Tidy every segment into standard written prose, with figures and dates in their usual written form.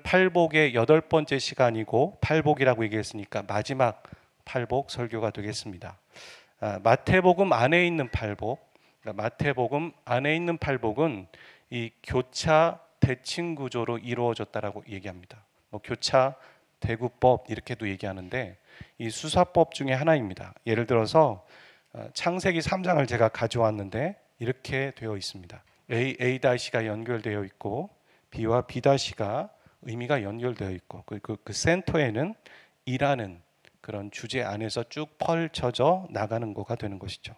오늘은 팔복의 8번째 시간이고 팔복이라고 얘기했으니까 마지막 팔복 설교가 되겠습니다. 마태복음 안에 있는 팔복, 마태복음 안에 있는 팔복은 이 교차 대칭 구조로 이루어졌다라고 얘기합니다. 교차 대구법 이렇게도 얘기하는데 이 수사법 중에 하나입니다. 예를 들어서 창세기 3장을 제가 가져왔는데 이렇게 되어 있습니다. A-가 연결되어 있고 B와 B-가 의미가 연결되어 있고 그 센터에는 이라는 그런 주제 안에서 쭉 펼쳐져 나가는 거가 되는 것이죠.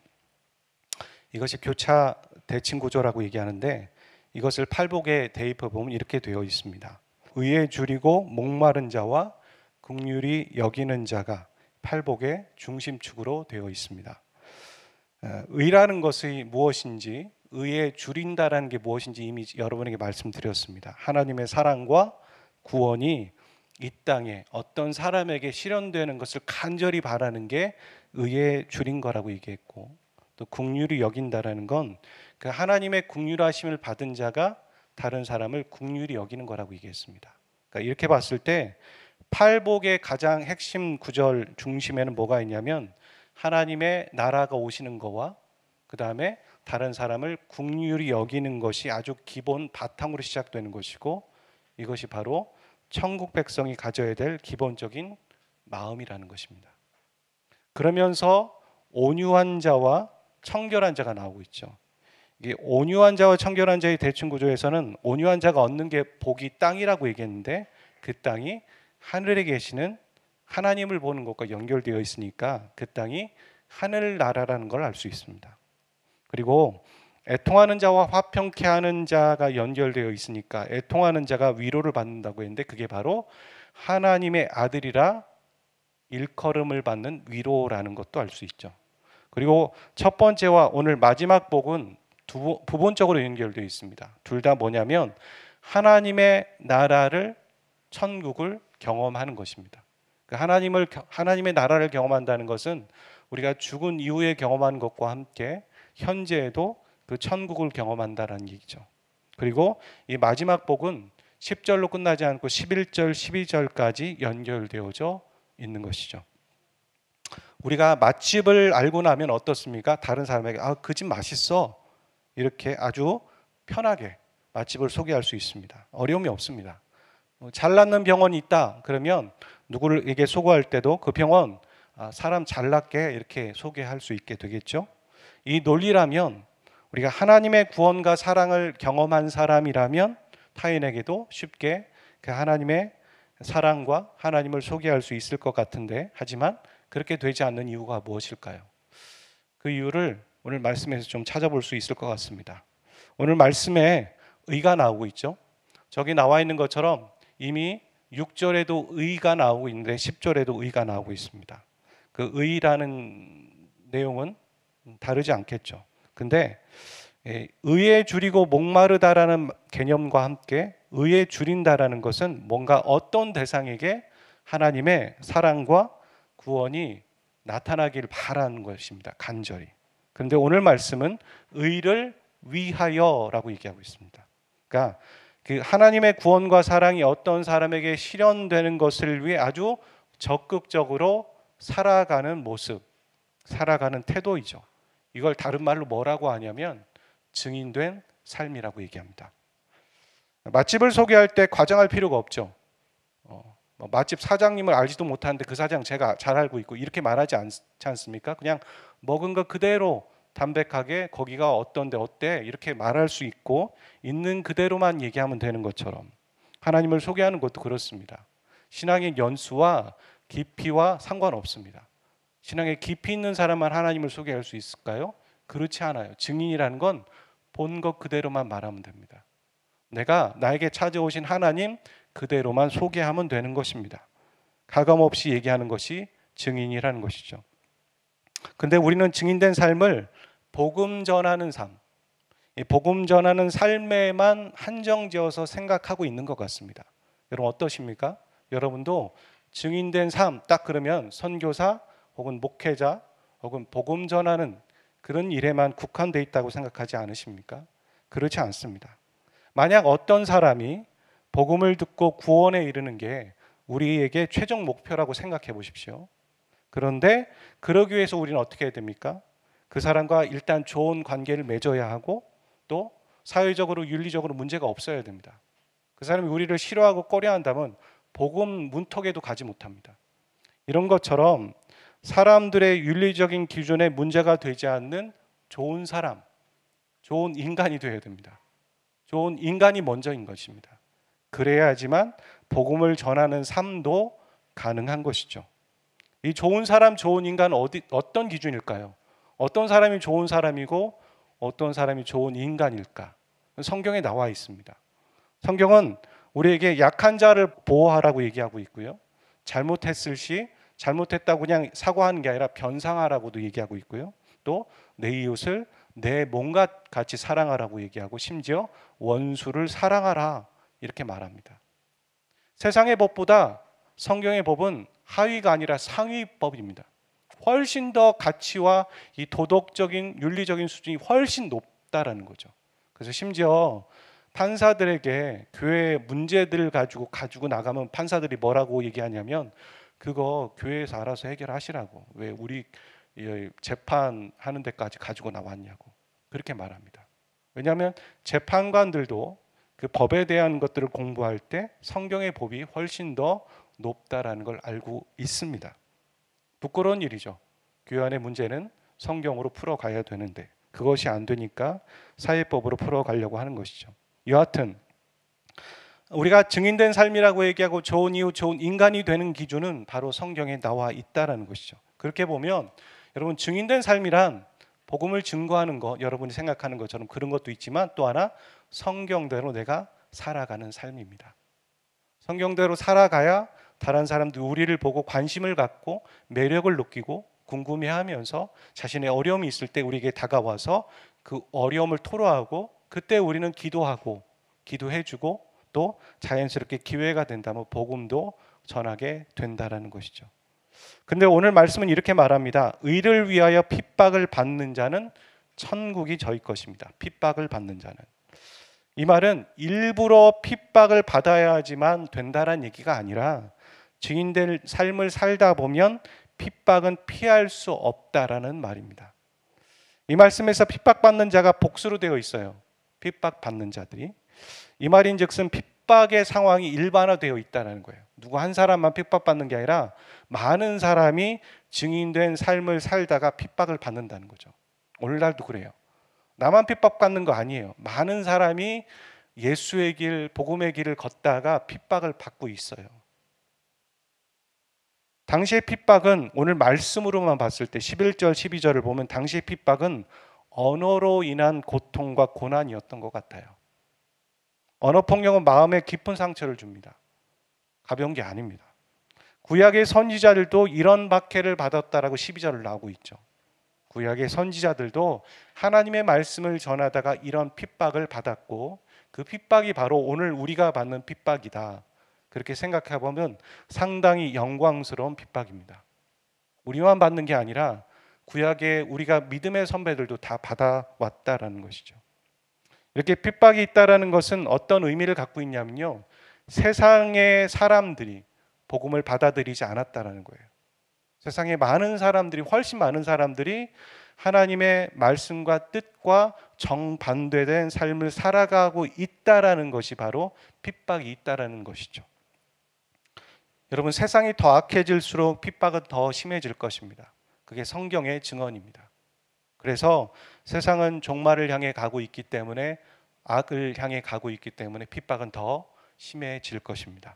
이것이 교차 대칭 구조라고 얘기하는데 이것을 팔복에 대입해 보면 이렇게 되어 있습니다. 의에 줄이고 목마른 자와 긍휼히 여기는 자가 팔복의 중심축으로 되어 있습니다. 의라는 것이 무엇인지, 의에 줄인다라는 게 무엇인지 이미 여러분에게 말씀드렸습니다. 하나님의 사랑과 구원이 이 땅에 어떤 사람에게 실현되는 것을 간절히 바라는 게 의에 줄인 거라고 얘기했고, 또 긍휼히 여긴다라는 건 그 하나님의 긍휼하심을 받은 자가 다른 사람을 긍휼히 여기는 거라고 얘기했습니다. 그러니까 이렇게 봤을 때 팔복의 가장 핵심 구절 중심에는 뭐가 있냐면 하나님의 나라가 오시는 거와 그 다음에 다른 사람을 긍휼히 여기는 것이 아주 기본 바탕으로 시작되는 것이고, 이것이 바로 천국 백성이 가져야 될 기본적인 마음이라는 것입니다. 그러면서 온유한 자와 청결한 자가 나오고 있죠. 이게 온유한 자와 청결한 자의 대칭 구조에서는 온유한 자가 얻는 게 복이 땅이라고 얘기했는데 그 땅이 하늘에 계시는 하나님을 보는 것과 연결되어 있으니까 그 땅이 하늘나라라는 걸 알 수 있습니다. 그리고 애통하는 자와 화평케 하는 자가 연결되어 있으니까 애통하는 자가 위로를 받는다고 했는데 그게 바로 하나님의 아들이라 일컬음을 받는 위로라는 것도 알 수 있죠. 그리고 첫 번째와 오늘 마지막 복은 부분적으로 연결되어 있습니다. 둘 다 뭐냐면 하나님의 나라를, 천국을 경험하는 것입니다. 하나님의 나라를 경험한다는 것은 우리가 죽은 이후에 경험하는 것과 함께 현재에도 그 천국을 경험한다는 얘기죠. 그리고 이 마지막 복은 10절로 끝나지 않고 11절, 12절까지 연결되어져 있는 것이죠. 우리가 맛집을 알고 나면 어떻습니까? 다른 사람에게 그 집 맛있어 이렇게 아주 편하게 맛집을 소개할 수 있습니다. 어려움이 없습니다. 잘 낫는 병원이 있다 그러면 누구에게 소개할 때도 그 병원 사람 잘 낫게 이렇게 소개할 수 있게 되겠죠. 이 논리라면 우리가 하나님의 구원과 사랑을 경험한 사람이라면 타인에게도 쉽게 그 하나님의 사랑과 하나님을 소개할 수 있을 것 같은데, 하지만 그렇게 되지 않는 이유가 무엇일까요? 그 이유를 오늘 말씀에서 좀 찾아볼 수 있을 것 같습니다. 오늘 말씀에 의가 나오고 있죠. 저기 나와 있는 것처럼 이미 6절에도 의가 나오고 있는데 10절에도 의가 나오고 있습니다. 그 의라는 내용은 다르지 않겠죠. 근데 의에 줄이고 목마르다라는 개념과 함께 의에 줄인다라는 것은 뭔가 어떤 대상에게 하나님의 사랑과 구원이 나타나길 바라는 것입니다. 간절히. 그런데 오늘 말씀은 의를 위하여라고 얘기하고 있습니다. 그러니까 그 하나님의 구원과 사랑이 어떤 사람에게 실현되는 것을 위해 아주 적극적으로 살아가는 모습, 살아가는 태도이죠. 이걸 다른 말로 뭐라고 하냐면 증인된 삶이라고 얘기합니다. 맛집을 소개할 때 과장할 필요가 없죠. 맛집 사장님을 알지도 못하는데 그 사장 제가 잘 알고 있고 이렇게 말하지 않지 않습니까? 그냥 먹은 것 그대로 담백하게 거기가 어떤데 어때 이렇게 말할 수 있고 있는 그대로만 얘기하면 되는 것처럼 하나님을 소개하는 것도 그렇습니다. 신앙의 연수와 깊이와 상관없습니다. 신앙에 깊이 있는 사람만 하나님을 소개할 수 있을까요? 그렇지 않아요. 증인이라는 건 본 것 그대로만 말하면 됩니다. 내가 나에게 찾아오신 하나님 그대로만 소개하면 되는 것입니다. 가감없이 얘기하는 것이 증인이라는 것이죠. 근데 우리는 증인된 삶을 복음 전하는 삶, 이 복음 전하는 삶에만 한정지어서 생각하고 있는 것 같습니다. 여러분 어떠십니까? 여러분도 증인된 삶 딱 그러면 선교사 혹은 목회자 혹은 복음 전하는 그런 일에만 국한되어 있다고 생각하지 않으십니까? 그렇지 않습니다. 만약 어떤 사람이 복음을 듣고 구원에 이르는 게 우리에게 최종 목표라고 생각해 보십시오. 그런데 그러기 위해서 우리는 어떻게 해야 됩니까? 그 사람과 일단 좋은 관계를 맺어야 하고 또 사회적으로 윤리적으로 문제가 없어야 됩니다. 그 사람이 우리를 싫어하고 꺼려한다면 복음 문턱에도 가지 못합니다. 이런 것처럼 사람들의 윤리적인 기준에 문제가 되지 않는 좋은 사람, 좋은 인간이 되어야 됩니다. 좋은 인간이 먼저인 것입니다. 그래야지만 복음을 전하는 삶도 가능한 것이죠. 이 좋은 사람, 좋은 인간은 어떤 기준일까요? 어떤 사람이 좋은 사람이고 어떤 사람이 좋은 인간일까? 성경에 나와 있습니다. 성경은 우리에게 약한 자를 보호하라고 얘기하고 있고요. 잘못했을 시 잘못했다고 그냥 사과하는 게 아니라 변상하라고도 얘기하고 있고요. 또 내 이웃을 내 몸과 같이 사랑하라고 얘기하고 심지어 원수를 사랑하라 이렇게 말합니다. 세상의 법보다 성경의 법은 하위가 아니라 상위법입니다. 훨씬 더 가치와 이 도덕적인 윤리적인 수준이 훨씬 높다라는 거죠. 그래서 심지어 판사들에게 교회의 문제들을 가지고 나가면 판사들이 뭐라고 얘기하냐면 그거 교회에서 알아서 해결하시라고, 왜 우리 재판하는 데까지 가지고 나왔냐고 그렇게 말합니다. 왜냐하면 재판관들도 그 법에 대한 것들을 공부할 때 성경의 법이 훨씬 더 높다라는 걸 알고 있습니다. 부끄러운 일이죠. 교회 안의 문제는 성경으로 풀어가야 되는데 그것이 안 되니까 사회법으로 풀어가려고 하는 것이죠. 여하튼 우리가 증인된 삶이라고 얘기하고 좋은 이웃, 좋은 인간이 되는 기준은 바로 성경에 나와 있다라는 것이죠. 그렇게 보면 여러분, 증인된 삶이란 복음을 증거하는 것, 여러분이 생각하는 것처럼 그런 것도 있지만 또 하나 성경대로 내가 살아가는 삶입니다. 성경대로 살아가야 다른 사람들 우리를 보고 관심을 갖고 매력을 느끼고 궁금해하면서 자신의 어려움이 있을 때 우리에게 다가와서 그 어려움을 토로하고 그때 우리는 기도하고 기도해주고 또 자연스럽게 기회가 된다면 복음도 전하게 된다라는 것이죠. 근데 오늘 말씀은 이렇게 말합니다. 의를 위하여 핍박을 받는 자는 천국이 저희 것입니다. 핍박을 받는 자는. 이 말은 일부러 핍박을 받아야지만 된다라는 얘기가 아니라 증인된 삶을 살다 보면 핍박은 피할 수 없다라는 말입니다. 이 말씀에서 핍박받는 자가 복수로 되어 있어요. 핍박받는 자들이. 이 말인즉슨 핍박의 상황이 일반화되어 있다는 거예요. 누구 한 사람만 핍박받는 게 아니라 많은 사람이 증인된 삶을 살다가 핍박을 받는다는 거죠. 오늘날도 그래요. 나만 핍박받는 거 아니에요. 많은 사람이 예수의 길, 복음의 길을 걷다가 핍박을 받고 있어요. 당시의 핍박은 오늘 말씀으로만 봤을 때 11절, 12절을 보면 당시의 핍박은 언어로 인한 고통과 고난이었던 것 같아요. 언어폭력은 마음에 깊은 상처를 줍니다. 가벼운 게 아닙니다. 구약의 선지자들도 이런 박해를 받았다라고 12절을 나오고 있죠. 구약의 선지자들도 하나님의 말씀을 전하다가 이런 핍박을 받았고 그 핍박이 바로 오늘 우리가 받는 핍박이다. 그렇게 생각해 보면 상당히 영광스러운 핍박입니다. 우리만 받는 게 아니라 구약의 우리가 믿음의 선배들도 다 받아왔다라는 것이죠. 이렇게 핍박이 있다라는 것은 어떤 의미를 갖고 있냐면요, 세상의 사람들이 복음을 받아들이지 않았다라는 거예요. 세상에 많은 사람들이, 훨씬 많은 사람들이 하나님의 말씀과 뜻과 정반대된 삶을 살아가고 있다라는 것이 바로 핍박이 있다라는 것이죠. 여러분, 세상이 더 악해질수록 핍박은 더 심해질 것입니다. 그게 성경의 증언입니다. 그래서 세상은 종말을 향해 가고 있기 때문에, 악을 향해 가고 있기 때문에 핍박은 더 심해질 것입니다.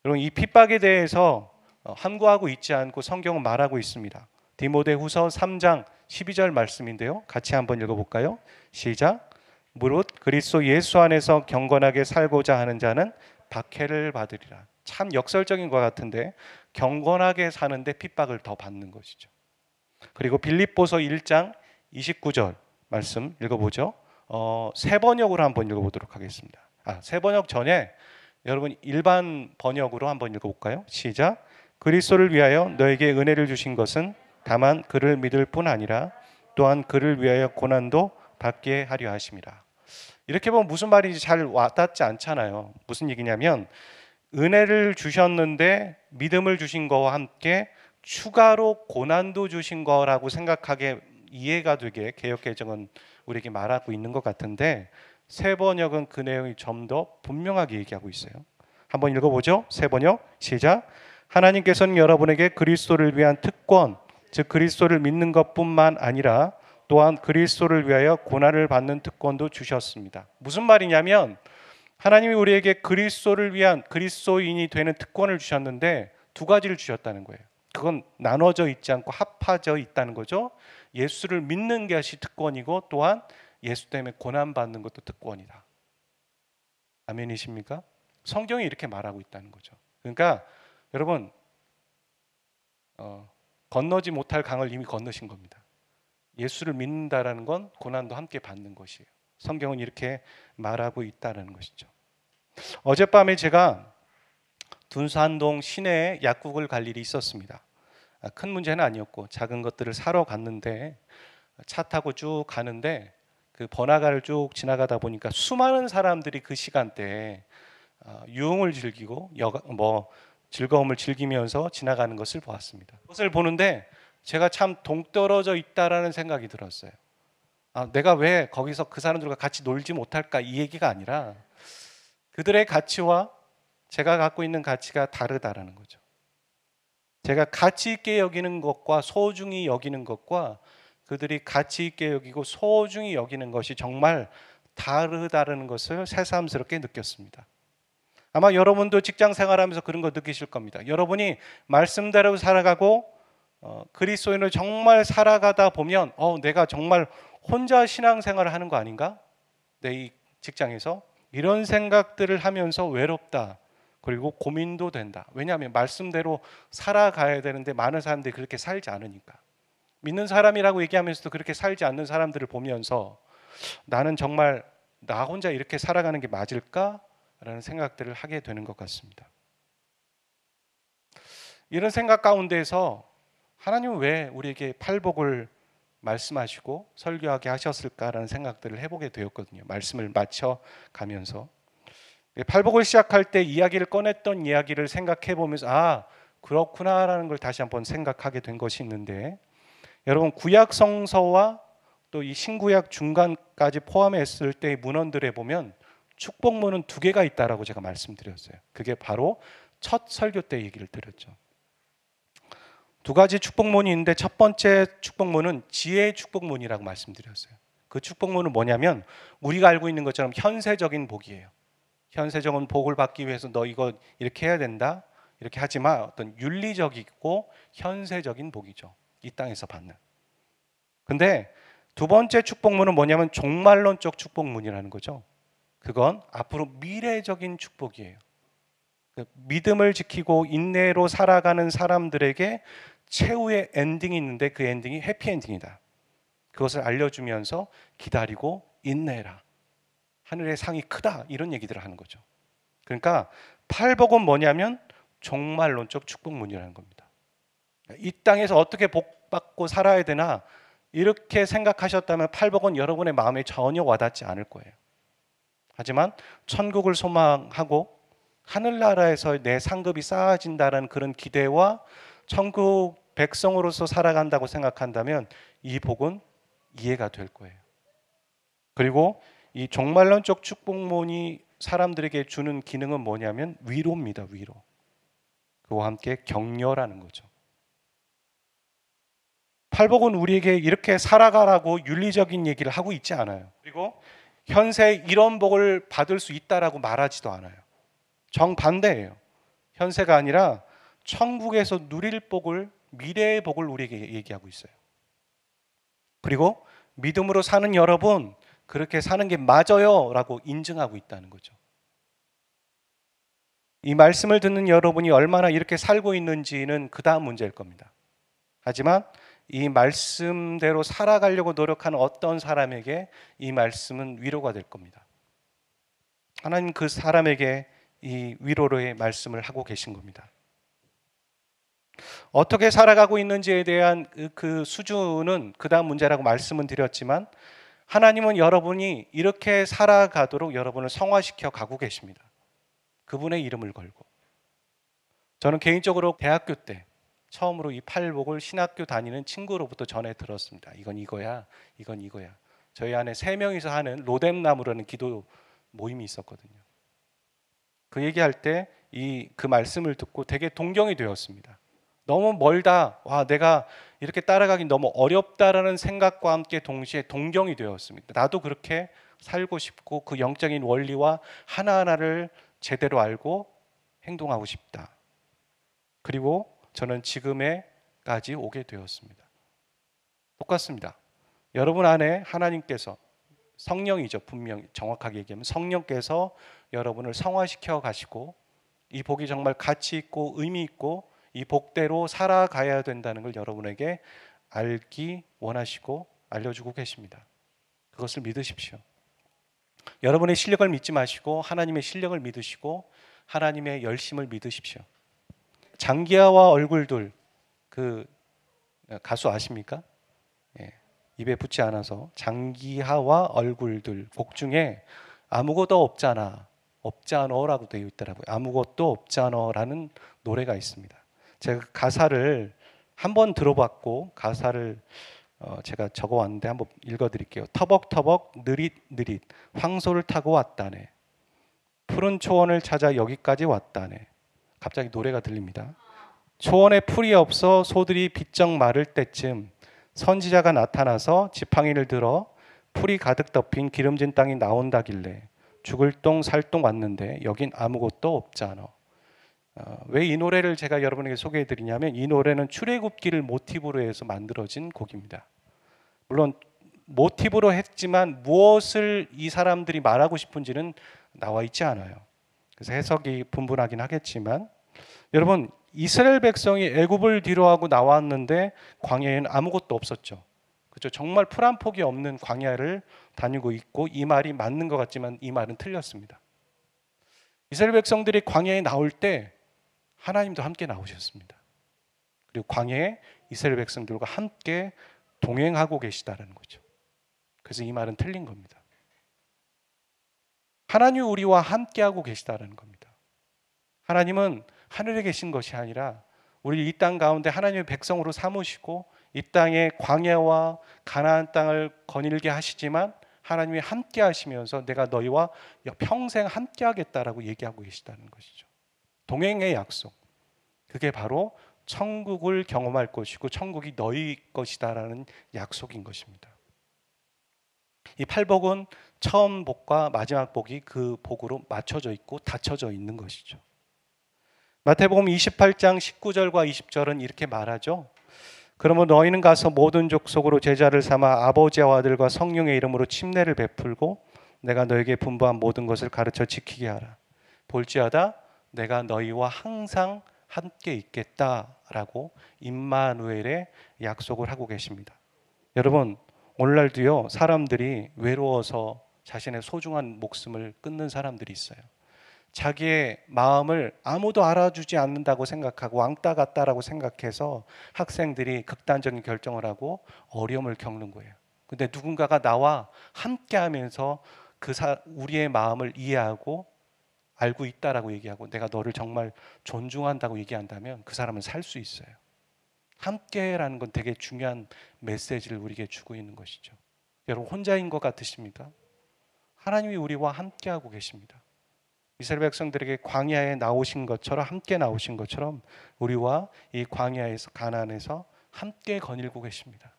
여러분, 이 핍박에 대해서 함구하고 있지 않고 성경은 말하고 있습니다. 디모데후서 3장 12절 말씀인데요, 같이 한번 읽어볼까요? 시작. 무릇 그리스도 예수 안에서 경건하게 살고자 하는 자는 박해를 받으리라. 참 역설적인 것 같은데 경건하게 사는데 핍박을 더 받는 것이죠. 그리고 빌립보서 1장 29절 말씀 읽어보죠. 새 번역으로 한번 읽어보도록 하겠습니다. 새 번역 전에 여러분 일반 번역으로 한번 읽어볼까요? 시작. 그리스도를 위하여 너에게 은혜를 주신 것은 다만 그를 믿을 뿐 아니라 또한 그를 위하여 고난도 받게 하려 하심이라. 이렇게 보면 무슨 말인지 잘 와닿지 않잖아요. 무슨 얘기냐면 은혜를 주셨는데 믿음을 주신 거와 함께 추가로 고난도 주신 거라고 생각하게 이해가 되게 개역개정은 우리에게 말하고 있는 것 같은데 새 번역은 그 내용이 좀 더 분명하게 얘기하고 있어요. 한번 읽어보죠. 새 번역 시작. 하나님께서는 여러분에게 그리스도를 위한 특권, 즉 그리스도를 믿는 것뿐만 아니라 또한 그리스도를 위하여 고난을 받는 특권도 주셨습니다. 무슨 말이냐면 하나님이 우리에게 그리스도를 위한 그리스도인이 되는 특권을 주셨는데 두 가지를 주셨다는 거예요. 그건 나눠져 있지 않고 합하져 있다는 거죠. 예수를 믿는 것이 특권이고 또한 예수 때문에 고난받는 것도 특권이다. 아멘이십니까? 성경이 이렇게 말하고 있다는 거죠. 그러니까 여러분 건너지 못할 강을 이미 건너신 겁니다. 예수를 믿는다라는 건 고난도 함께 받는 것이에요. 성경은 이렇게 말하고 있다는 것이죠. 어젯밤에 제가 둔산동 시내에 약국을 갈 일이 있었습니다. 큰 문제는 아니었고 작은 것들을 사러 갔는데 차 타고 쭉 가는데 그 번화가를 쭉 지나가다 보니까 수많은 사람들이 그 시간대에 유흥을 즐기고 즐거움을 즐기면서 지나가는 것을 보았습니다. 그것을 보는데 제가 참 동떨어져 있다라는 생각이 들었어요. 내가 왜 거기서 그 사람들과 같이 놀지 못할까 이 얘기가 아니라 그들의 가치와 제가 갖고 있는 가치가 다르다라는 거죠. 제가 가치 있게 여기는 것과 소중히 여기는 것과 그들이 가치 있게 여기고 소중히 여기는 것이 정말 다르다는 것을 새삼스럽게 느꼈습니다. 아마 여러분도 직장 생활하면서 그런 거 느끼실 겁니다. 여러분이 말씀대로 살아가고 그리스도인을 정말 살아가다 보면 내가 정말 혼자 신앙생활을 하는 거 아닌가? 내 이 직장에서 이런 생각들을 하면서 외롭다. 그리고 고민도 된다. 왜냐하면 말씀대로 살아가야 되는데 많은 사람들이 그렇게 살지 않으니까. 믿는 사람이라고 얘기하면서도 그렇게 살지 않는 사람들을 보면서 나는 정말 나 혼자 이렇게 살아가는 게 맞을까? 라는 생각들을 하게 되는 것 같습니다. 이런 생각 가운데서 하나님은 왜 우리에게 팔복을 말씀하시고 설교하게 하셨을까라는 생각들을 해보게 되었거든요. 말씀을 맞춰가면서 팔복을 시작할 때 이야기를 꺼냈던 이야기를 생각해 보면서 그렇구나라는 걸 다시 한번 생각하게 된 것이 있는데 여러분 구약 성서와 또 이 신구약 중간까지 포함했을 때의 문헌들에 보면 축복문은 두 개가 있다라고 제가 말씀드렸어요. 그게 바로 첫 설교 때 얘기를 드렸죠. 두 가지 축복문이 있는데 첫 번째 축복문은 지혜의 축복문이라고 말씀드렸어요. 그 축복문은 뭐냐면 우리가 알고 있는 것처럼 현세적인 복이에요. 현세적인 복을 받기 위해서 너 이거 이렇게 해야 된다. 이렇게 하지만 어떤 윤리적이고 현세적인 복이죠. 이 땅에서 받는. 근데 두 번째 축복문은 뭐냐면 종말론적 축복문이라는 거죠. 그건 앞으로 미래적인 축복이에요. 믿음을 지키고 인내로 살아가는 사람들에게 최후의 엔딩이 있는데 그 엔딩이 해피엔딩이다. 그것을 알려주면서 기다리고 인내해라. 하늘의 상이 크다. 이런 얘기들을 하는 거죠. 그러니까 팔복은 뭐냐면 종말론적 축복문이라는 겁니다. 이 땅에서 어떻게 복받고 살아야 되나 이렇게 생각하셨다면 팔복은 여러분의 마음에 전혀 와닿지 않을 거예요. 하지만 천국을 소망하고 하늘나라에서 내 상급이 쌓아진다는 그런 기대와 천국 백성으로서 살아간다고 생각한다면 이 복은 이해가 될 거예요. 그리고 이 종말론적 축복문이 사람들에게 주는 기능은 뭐냐면 위로입니다. 위로. 그와 함께 격려라는 거죠. 팔복은 우리에게 이렇게 살아가라고 윤리적인 얘기를 하고 있지 않아요. 그리고 현세 이런 복을 받을 수 있다라고 말하지도 않아요. 정반대예요. 현세가 아니라 천국에서 누릴 복을, 미래의 복을 우리에게 얘기하고 있어요. 그리고 믿음으로 사는 여러분, 그렇게 사는 게 맞아요 라고 인증하고 있다는 거죠. 이 말씀을 듣는 여러분이 얼마나 이렇게 살고 있는지는 그 다음 문제일 겁니다. 하지만 이 말씀대로 살아가려고 노력하는 어떤 사람에게 이 말씀은 위로가 될 겁니다. 하나님 그 사람에게 이 위로로의 말씀을 하고 계신 겁니다. 어떻게 살아가고 있는지에 대한 그 수준은 그 다음 문제라고 말씀은 드렸지만 하나님은 여러분이 이렇게 살아가도록 여러분을 성화시켜 가고 계십니다. 그분의 이름을 걸고. 저는 개인적으로 대학교 때 처음으로 이 팔복을 신학교 다니는 친구로부터 전해 들었습니다. 이건 이거야, 이건 이거야. 저희 안에 3명이서 하는 로뎀나무라는 기도 모임이 있었거든요. 그 얘기할 때 그 말씀을 듣고 되게 동경이 되었습니다. 너무 멀다. 와, 내가 이렇게 따라가기 너무 어렵다라는 생각과 함께 동시에 동경이 되었습니다. 나도 그렇게 살고 싶고 그 영적인 원리와 하나하나를 제대로 알고 행동하고 싶다. 그리고 저는 지금에까지 오게 되었습니다. 똑같습니다. 여러분 안에 하나님께서 성령이죠. 분명히 정확하게 얘기하면 성령께서 여러분을 성화시켜 가시고 이 복이 정말 가치 있고 의미 있고 이 복대로 살아가야 된다는 걸 여러분에게 알기 원하시고 알려주고 계십니다. 그것을 믿으십시오. 여러분의 실력을 믿지 마시고 하나님의 실력을 믿으시고 하나님의 열심을 믿으십시오. 장기하와 얼굴들, 그 가수 아십니까? 예, 입에 붙지 않아서 장기하와 얼굴들 곡 중에 아무것도 없잖아, 없잖아라고 되어 있더라고요. 아무것도 없잖아라는 노래가 있습니다. 제가 가사를 한번 들어봤고 가사를 제가 적어왔는데 한번 읽어드릴게요. 터벅터벅 느릿느릿 황소를 타고 왔다네. 푸른 초원을 찾아 여기까지 왔다네. 갑자기 노래가 들립니다. 초원에 풀이 없어 소들이 비쩍 마를 때쯤 선지자가 나타나서 지팡이를 들어 풀이 가득 덮인 기름진 땅이 나온다길래 죽을 똥 살 똥 왔는데 여긴 아무것도 없잖아. 왜 이 노래를 제가 여러분에게 소개해 드리냐면 이 노래는 출애굽기를 모티브로 해서 만들어진 곡입니다. 물론 모티브로 했지만 무엇을 이 사람들이 말하고 싶은지는 나와 있지 않아요. 그래서 해석이 분분하긴 하겠지만 여러분 이스라엘 백성이 애굽을 뒤로하고 나왔는데 광야에는 아무것도 없었죠. 그렇죠? 정말 풀 한 폭이 없는 광야를 다니고 있고 이 말이 맞는 것 같지만 이 말은 틀렸습니다. 이스라엘 백성들이 광야에 나올 때 하나님도 함께 나오셨습니다. 그리고 광야에 이스라엘 백성들과 함께 동행하고 계시다라는 거죠. 그래서 이 말은 틀린 겁니다. 하나님이 우리와 함께하고 계시다라는 겁니다. 하나님은 하늘에 계신 것이 아니라 우리 이 땅 가운데 하나님의 백성으로 삼으시고 이 땅의 광야와 가나안 땅을 거닐게 하시지만 하나님이 함께 하시면서 내가 너희와 평생 함께 하겠다라고 얘기하고 계시다는 것이죠. 동행의 약속. 그게 바로 천국을 경험할 것이고 천국이 너희 것이다라는 약속인 것입니다. 이 팔복은 처음 복과 마지막 복이 그 복으로 맞춰져 있고 닫혀져 있는 것이죠. 마태복음 28장 19절과 20절은 이렇게 말하죠. 그러면 너희는 가서 모든 족속으로 제자를 삼아 아버지와 아들과 성령의 이름으로 침례를 베풀고 내가 너에게 분부한 모든 것을 가르쳐 지키게 하라. 볼지어다 내가 너희와 항상 함께 있겠다라고 임마누엘의 약속을 하고 계십니다. 여러분 오늘날도요 사람들이 외로워서 자신의 소중한 목숨을 끊는 사람들이 있어요. 자기의 마음을 아무도 알아주지 않는다고 생각하고 왕따 같다라고 생각해서 학생들이 극단적인 결정을 하고 어려움을 겪는 거예요. 근데 누군가가 나와 함께하면서 우리의 마음을 이해하고 알고 있다라고 얘기하고 내가 너를 정말 존중한다고 얘기한다면 그 사람은 살 수 있어요. 함께라는 건 되게 중요한 메시지를 우리에게 주고 있는 것이죠. 여러분 혼자인 것 같으십니까? 하나님이 우리와 함께하고 계십니다. 이스라엘 백성들에게 광야에 나오신 것처럼 함께 나오신 것처럼 우리와 이 광야에서 가나안에서 함께 거닐고 계십니다.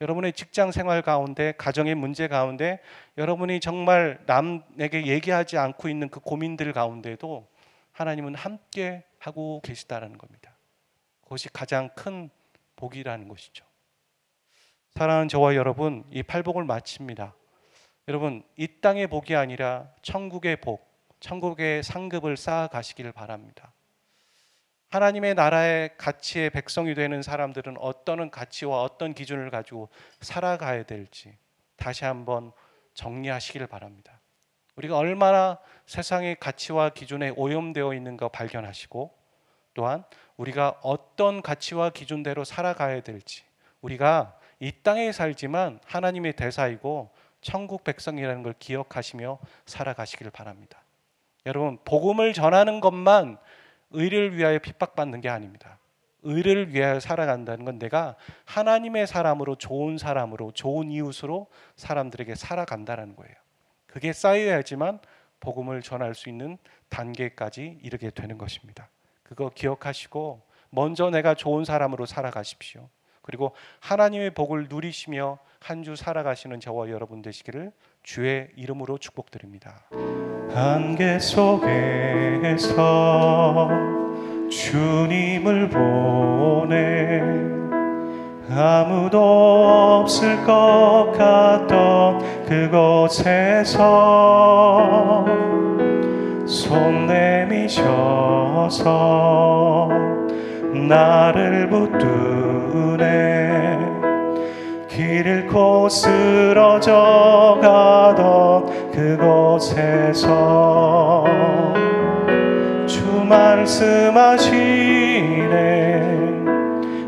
여러분의 직장 생활 가운데 가정의 문제 가운데 여러분이 정말 남에게 얘기하지 않고 있는 그 고민들 가운데도 하나님은 함께 하고 계시다라는 겁니다. 그것이 가장 큰 복이라는 것이죠. 사랑하는 저와 여러분 이 팔복을 마칩니다. 여러분 이 땅의 복이 아니라 천국의 복 천국의 상급을 쌓아가시기를 바랍니다. 하나님의 나라의 가치의 백성이 되는 사람들은 어떤 가치와 어떤 기준을 가지고 살아가야 될지 다시 한번 정리하시기를 바랍니다. 우리가 얼마나 세상의 가치와 기준에 오염되어 있는가 발견하시고 또한 우리가 어떤 가치와 기준대로 살아가야 될지 우리가 이 땅에 살지만 하나님의 대사이고 천국 백성이라는 걸 기억하시며 살아가시길 바랍니다. 여러분, 복음을 전하는 것만 의를 위하여 핍박받는 게 아닙니다. 의를 위하여 살아간다는 건 내가 하나님의 사람으로, 좋은 사람으로, 좋은 이웃으로 사람들에게 살아간다는 거예요. 그게 쌓여야지만 복음을 전할 수 있는 단계까지 이르게 되는 것입니다. 그거 기억하시고 먼저 내가 좋은 사람으로 살아가십시오. 그리고 하나님의 복을 누리시며 한 주 살아가시는 저와 여러분 되시기를 주의 이름으로 축복드립니다. 안개 속에서 주님을 보내 아무도 없을 것 같던 그곳에서 손 내미셔서 나를 붙드네 길 잃고 쓰러져 가던 그곳에서 주 말씀하시네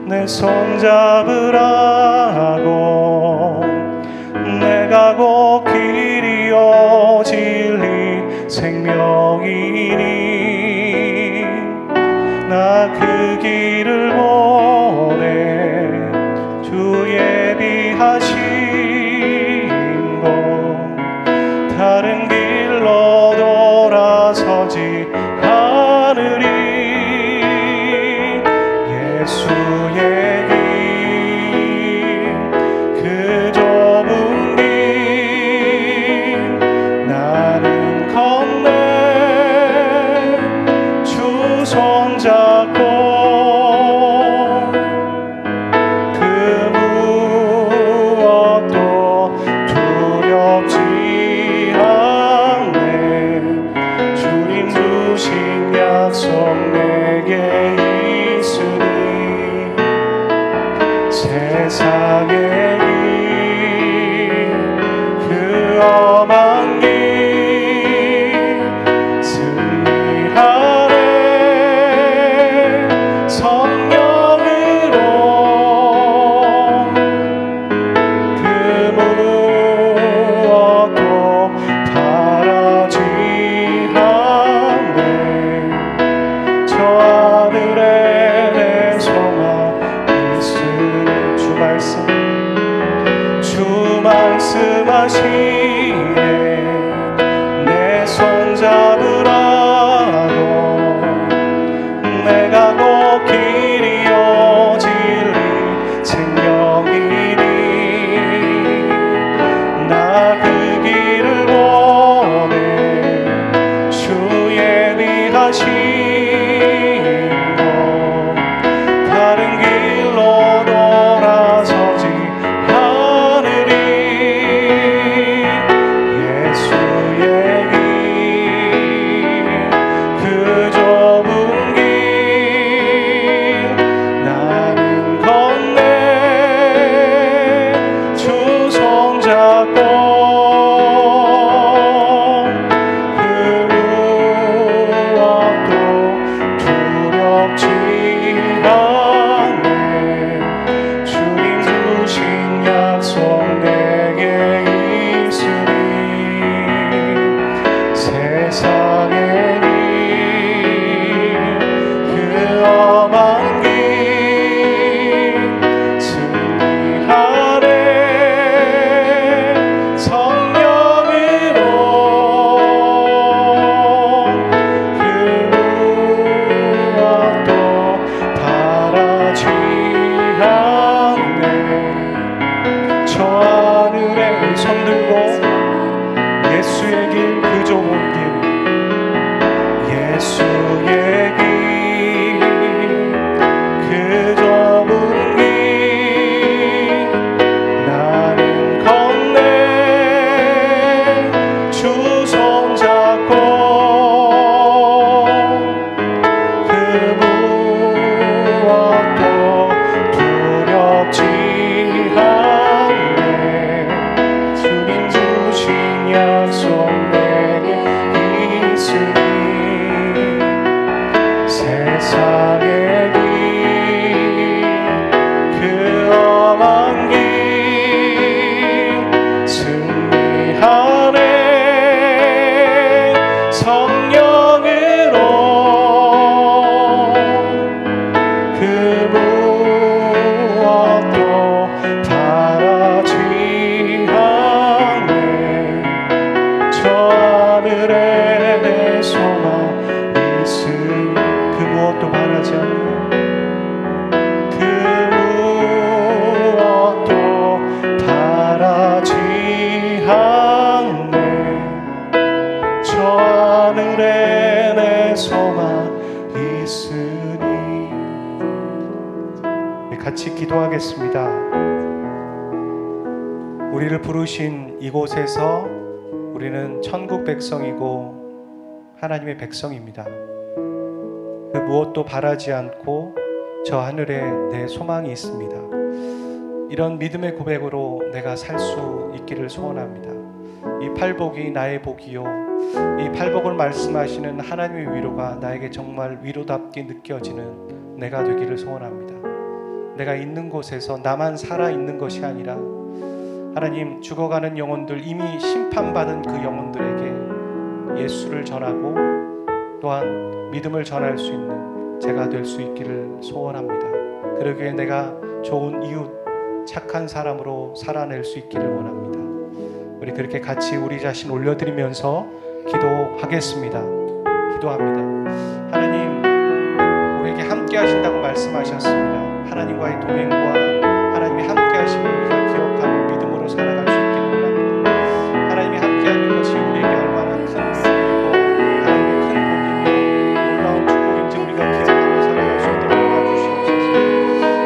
내 손 잡으라고 내가 곧 길이요 진리 생명이니 나 그 길을 보내 주 예비하신 곳 다른 길로 돌아서지 않으리 예수의 길 그 좁은 길 나는 건네 주 손잡고 세상의 길 그 험한 길 승리하네 성령으로 그 무엇도 바라지 않네 저 하늘에 내 소망 있으니 주 말씀하시네 내 손 잡으라고 내가 곧 길이요 진리 생명이니 나 그 길을 보내 주 예비하신 곳 다른 길로 돌아서지 기도하겠습니다. 우리를 부르신 이곳에서 우리는 천국 백성이고 하나님의 백성입니다. 그 무엇도 바라지 않고 저 하늘에 내 소망이 있습니다. 이런 믿음의 고백으로 내가 살 수 있기를 소원합니다. 이 팔복이 나의 복이요, 이 팔복을 말씀하시는 하나님의 위로가 나에게 정말 위로답게 느껴지는 내가 되기를 소원합니다. 내가 있는 곳에서 나만 살아있는 것이 아니라 하나님, 죽어가는 영혼들, 이미 심판받은 그 영혼들에게 예수를 전하고 또한 믿음을 전할 수 있는 제가 될 수 있기를 소원합니다. 그러기에 내가 좋은 이웃, 착한 사람으로 살아낼 수 있기를 원합니다. 우리 그렇게 같이 우리 자신 올려드리면서 기도하겠습니다. 기도합니다. 하나님, 우리에게 함께 하신다고 말씀하셨습니다. 하나님과의 동행과 하나님이 함께 하심을 우리가 기억하며 믿음으로 살아갈 수 있기를 원합니다. 하나님이 함께 하는 것이 우리에게 얼마나 큰 복이고 하나님의 큰 복이며 놀라운 축복인지 우리가 기억하며 살아갈 수 있도록 도와주시옵소서.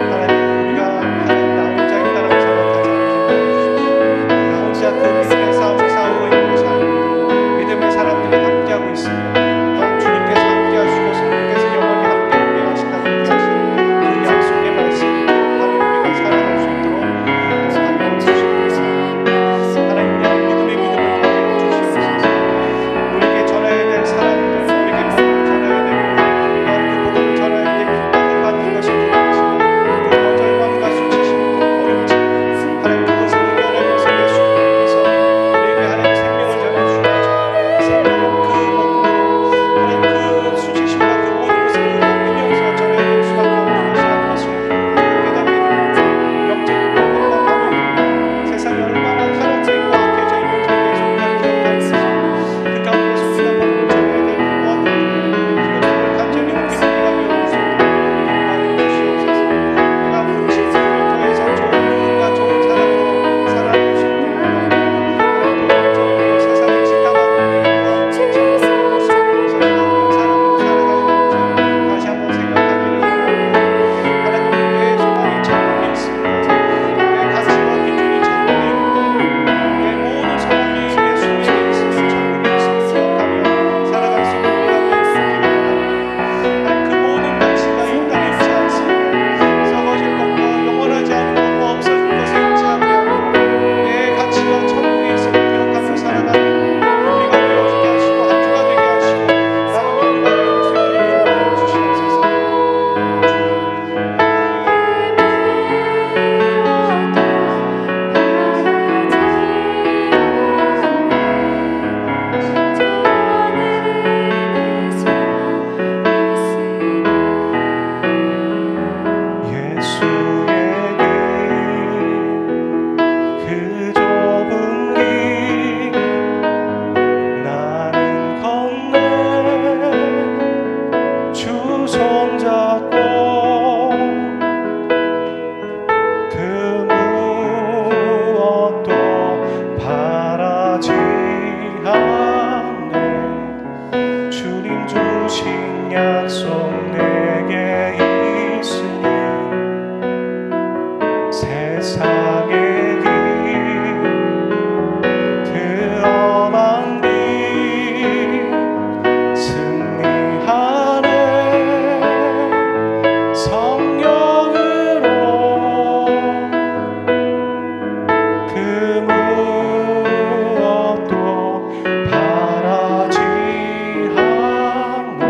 하나님, 우리가 하나님 나 혼자 있다라고 생각하지 않게 도와주시옵소서. 나 혼자 그 믿음의 싸움을 싸우고 있는 것이 아닙니다. 믿음의 사람들이 함께하고 있으며 또한 주님께서 함께하시고 성령께서 영원히 함께 하신다고 얘기하시는 그 약속의 말씀 하나님 우리가 살아갈 수 있도록 도와주시옵소서. 하나님, 우리의 믿음을 도와주시옵소서. 우리에게 전해야 될 사람들, 우리에게 복음을 전해야 됩니다. 또한 그 복음을 전해야 될 핍박을 받는 것이 두렵지만 그 거절감과 수치심도 어렵지만 하나님 그것을 이겨내면서 예수님께서 우리에게 하나님 생명을 전해주셔서 생명은 그 복음으로 하나님 그 수치심과 그 모든 것을 이기면서 전해야 될 수밖에 없는 것이라는 것을 깨닫게 됩니다. 영적인 복음과 방향, 세상이 얼마나 타락되어 있고 악해져 있는지 우리의 손과 기억하면서 그 가운데서 우리가 복음을 전해야 될 무엇들을 그것들을 간절히 우리가 배울 수 있도록 인도하여 주시옵소서. 내가 부르신 주를 통해서 좋은 이웃과 좋은 사람으로 살아갈 수 있도록 도덕적으로 세상에 지나가는 이웃과 성공의 모습을 보면서 내가 어떤 사람으로 살아가는지 다시 한번 생각하기를 원합니다. 하나님, 내 소망이 천국에 있습니다. 내 가치와 기준이 천국에 있고 내 모든 소망이 예수님에 있으며 천국에 있음을 기억하며 살아갈 수 있는 우리가 되기를 원합니다. 하나님, 그 모든 가치가 이 땅에 있지 않습니다. 썩어질 것과 영원하지 않은 것과 없어질 것에 있지 않고 내 가치가 천국에 있음을 기억하며 살아가는 우리가 되어지게 하시고 한 주가 되게 하시고 남은 우리가 되어질 수 있도록 인도하여 주시옵소서. 예수에게 그 좁은 길 나는 건너 주 손잡고 그 무엇도 바라지 않네. 주님 주신 약속 내게 있으니 세상의 길 그 험한 길 승리하네. 성령으로 그 무엇도 바라지 않네.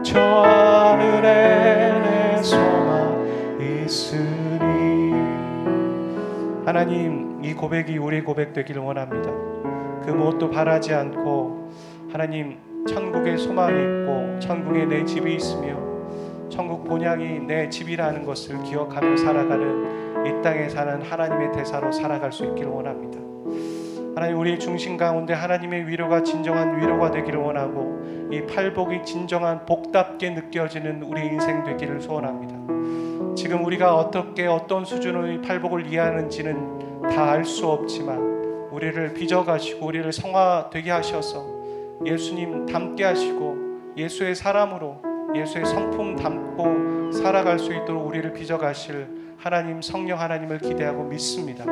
저 하늘에 내 소망 있으니. 하나님, 이 고백이 우리의 고백 되기를 원합니다. 그 무엇도 바라지 않고 하나님, 천국에 소망이 있고 천국에 내 집이 있으며 천국 본향이 내 집이라는 것을 기억하며 살아가는 이 땅에 사는 하나님의 대사로 살아갈 수 있기를 원합니다. 하나님, 우리의 중심 가운데 하나님의 위로가 진정한 위로가 되기를 원하고 이 팔복이 진정한 복답게 느껴지는 우리의 인생 되기를 소원합니다. 지금 우리가 어떻게 어떤 수준으로 이 팔복을 이해하는지는 다 알 수 없지만 우리를 빚어가시고 우리를 성화되게 하셔서 예수님 닮게 하시고 예수의 사람으로 예수의 성품 담고 살아갈 수 있도록 우리를 빚어가실 하나님, 성령 하나님을 기대하고 믿습니다.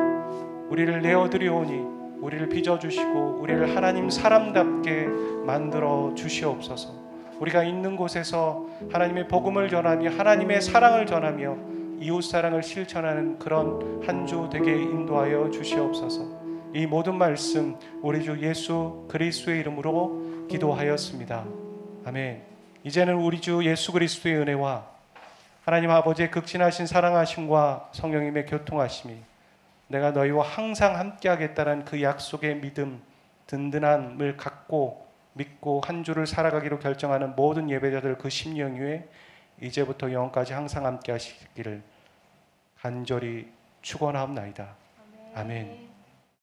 우리를 내어드리오니 우리를 빚어주시고 우리를 하나님 사람답게 만들어 주시옵소서. 우리가 있는 곳에서 하나님의 복음을 전하며 하나님의 사랑을 전하며 이웃사랑을 실천하는 그런 한 주 되게 인도하여 주시옵소서. 이 모든 말씀 우리 주 예수 그리스도의 이름으로 기도하였습니다. 아멘. 이제는 우리 주 예수 그리스도의 은혜와 하나님 아버지의 극진하신 사랑하심과 성령님의 교통하심이 내가 너희와 항상 함께 하겠다는 그 약속의 믿음, 든든함을 갖고 믿고 한 주를 살아가기로 결정하는 모든 예배자들 그 심령 위에 이제부터 영원까지 항상 함께 하시기를 간절히 축원하옵나이다. 아멘.